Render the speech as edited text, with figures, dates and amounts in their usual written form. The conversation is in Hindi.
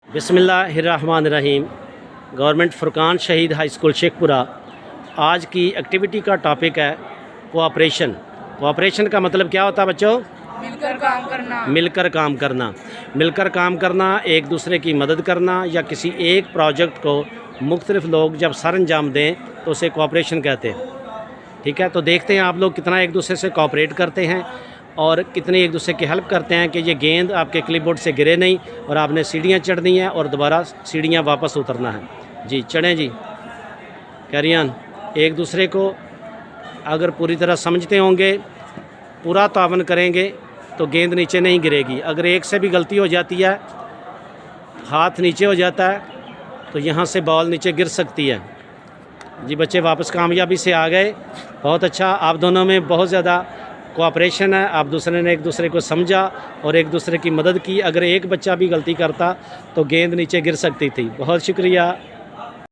बिस्मिल्लाहिर्रहमानिर्रहीम। गवर्नमेंट फुरकान शहीद हाई स्कूल शेखपुरा। आज की एक्टिविटी का टॉपिक है कोऑपरेशन। कोऑपरेशन का मतलब क्या होता है बच्चों? मिलकर काम करना। मिलकर काम करना। मिलकर काम करना, एक दूसरे की मदद करना या किसी एक प्रोजेक्ट को मुख्तलिफ लोग जब सर अंजाम दें तो उसे कोऑपरेशन कहते हैं। ठीक है, तो देखते हैं आप लोग कितना एक दूसरे से कोऑपरेट करते हैं और कितनी एक दूसरे की हेल्प करते हैं कि ये गेंद आपके क्लिपबोर्ड से गिरे नहीं और आपने सीढ़ियाँ चढ़नी है और दोबारा सीढ़ियाँ वापस उतरना है। जी चढ़ें जी, कैरियन। एक दूसरे को अगर पूरी तरह समझते होंगे, पूरा तावन करेंगे तो गेंद नीचे नहीं गिरेगी। अगर एक से भी गलती हो जाती है, हाथ नीचे हो जाता है, तो यहाँ से बॉल नीचे गिर सकती है। जी बच्चे वापस कामयाबी से आ गए, बहुत अच्छा। आप दोनों में बहुत ज़्यादा कोऑपरेशन है, आप दूसरे ने एक दूसरे को समझा और एक दूसरे की मदद की। अगर एक बच्चा भी गलती करता तो गेंद नीचे गिर सकती थी। बहुत शुक्रिया।